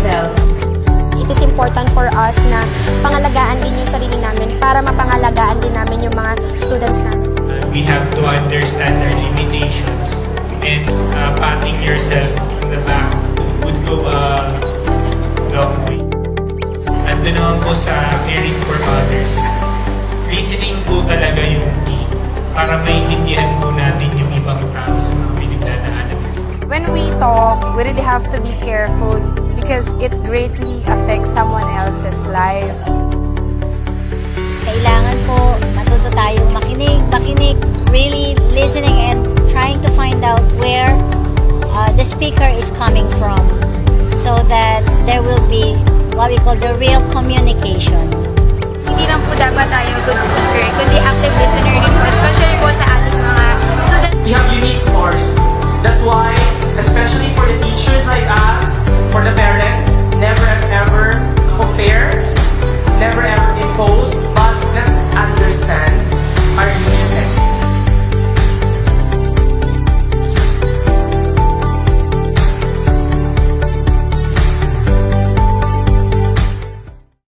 ourselves. It is important for us na pangalagaan din yung sarili namin para mapangalagaan din namin yung mga students namin. We have to understand our limitations, and patting yourself on the back would go a long way. At doon naman po sa caring for others, listening po talaga yung key para maintindihan po natin yung ibang tao sa mga pinagdadaanan. When we talk, we really have to be careful because it greatly affects someone else's life. Kailangan po matuto tayong makinig, really listening and trying to find out where the speaker is coming from so that there will be what we call the real communication. Hindi lang po dapat tayo good speaker, kundi active listener din po, especially